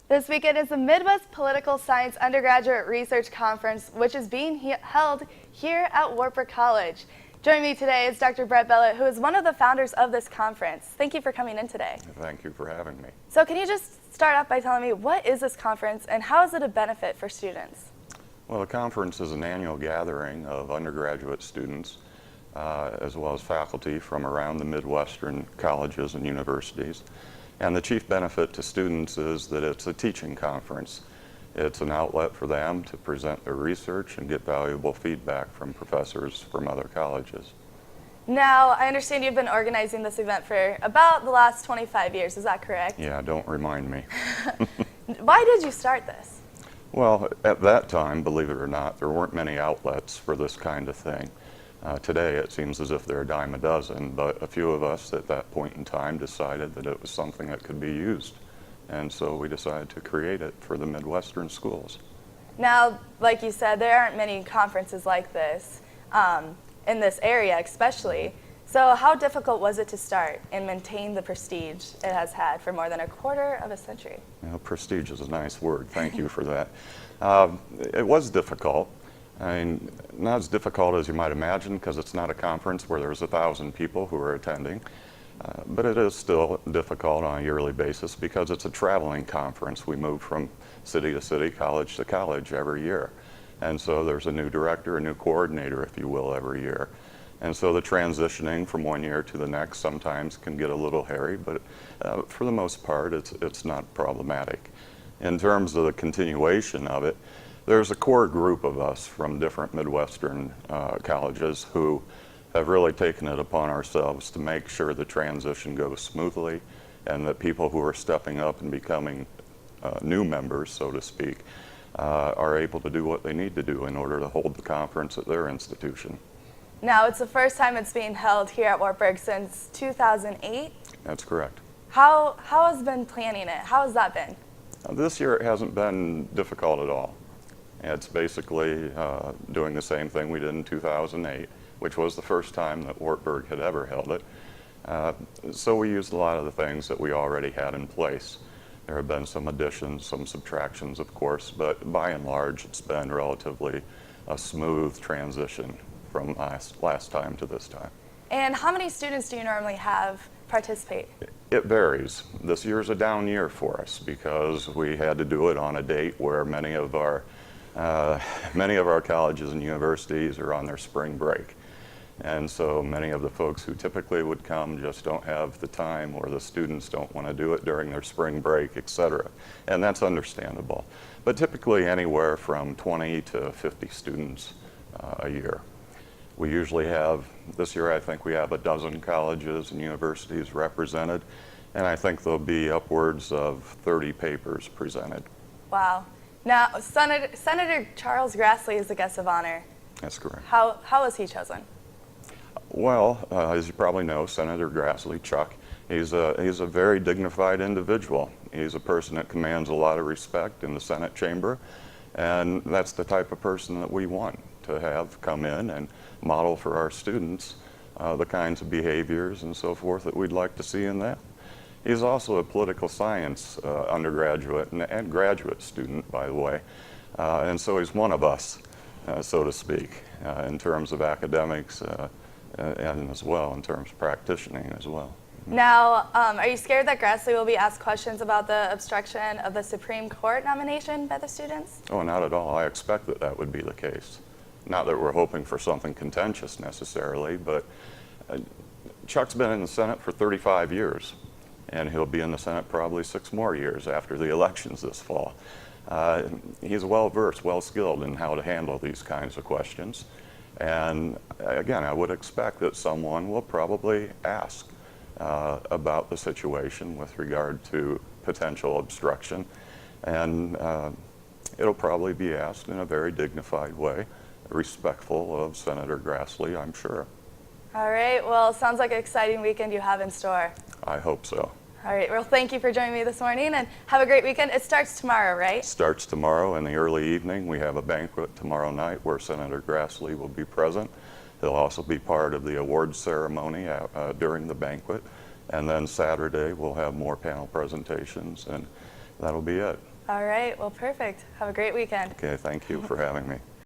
This weekend is the Midwest Political Science Undergraduate Research Conference, which is being held here at Wartburg College. Joining me today is Dr. Billet, who is one of the founders of this conference. Thank you for coming in today. Thank you for having me. So can you just start off by telling me, what is this conference and how is it a benefit for students? Well, the conference is an annual gathering of undergraduate students as well as faculty from around the Midwestern colleges and universities. And the chief benefit to students is that it's a teaching conference. It's an outlet for them to present their research and get valuable feedback from professors from other colleges. Now, I understand you've been organizing this event for about the last 25 years, is that correct? Yeah, don't remind me. Why did you start this? Well, at that time, believe it or not, there weren't many outlets for this kind of thing. Today, it seems as if there are a dime a dozen, but a few of us at that point in time decided that it was something that could be used. And so we decided to create it for the Midwestern schools. Now, like you said, there aren't many conferences like this in this area especially. So how difficult was it to start and maintain the prestige it has had for more than a quarter of a century? You know, prestige is a nice word. Thank you for that. It was difficult. I mean, not as difficult as you might imagine, because it's not a conference where there's 1,000 people who are attending. But it is still difficult on a yearly basis because it's a traveling conference. We move from city to city, college to college every year. And so there's a new director, a new coordinator, if you will, every year. And so the transitioning from one year to the next sometimes can get a little hairy, but for the most part, it's not problematic. In terms of the continuation of it, there's a core group of us from different Midwestern colleges who have really taken it upon ourselves to make sure the transition goes smoothly and that people who are stepping up and becoming new members, so to speak, are able to do what they need to do in order to hold the conference at their institution. Now, it's the first time it's being held here at Wartburg since 2008. That's correct. How has been planning it? How has that been? This year it hasn't been difficult at all. It's basically doing the same thing we did in 2008, which was the first time that Wartburg had ever held it. So we used a lot of the things that we already had in place. There have been some additions, some subtractions, of course, but by and large, it's been relatively a smooth transition from last time to this time. And how many students do you normally have participate? It varies. This year's a down year for us because we had to do it on a date where many of our colleges and universities are on their spring break. And so many of the folks who typically would come just don't have the time, or the students don't want to do it during their spring break, etc. And that's understandable. But typically anywhere from 20 to 50 students a year. We usually have, this year I think we have a dozen colleges and universities represented, and I think there'll be upwards of 30 papers presented. Wow. Now, Senator Charles Grassley is the guest of honor. That's correct. How was he chosen? Well, as you probably know, Senator Grassley, Chuck, he's a very dignified individual. He's a person that commands a lot of respect in the Senate chamber, and that's the type of person that we want to have come in and model for our students the kinds of behaviors and so forth that we'd like to see in them. He's also a political science undergraduate and graduate student, by the way, and so he's one of us, so to speak, in terms of academics and as well in terms of practicing as well. Now, are you scared that Grassley will be asked questions about the obstruction of the Supreme Court nomination by the students? Oh, not at all. I expect that that would be the case. Not that we're hoping for something contentious necessarily, but Chuck's been in the Senate for 35 years. And he'll be in the Senate probably 6 more years after the elections this fall. He's well-versed, well-skilled in how to handle these kinds of questions. And again, I would expect that someone will probably ask about the situation with regard to potential obstruction. And it'll probably be asked in a very dignified way, respectful of Senator Grassley, I'm sure. All right, well, sounds like an exciting weekend you have in store. I hope so. All right, well, thank you for joining me this morning, and have a great weekend. It starts tomorrow, right? It starts tomorrow in the early evening. We have a banquet tomorrow night where Senator Grassley will be present. He'll also be part of the awards ceremony during the banquet. And then Saturday, we'll have more panel presentations, and that'll be it. All right, well, perfect. Have a great weekend. Okay, thank you for having me.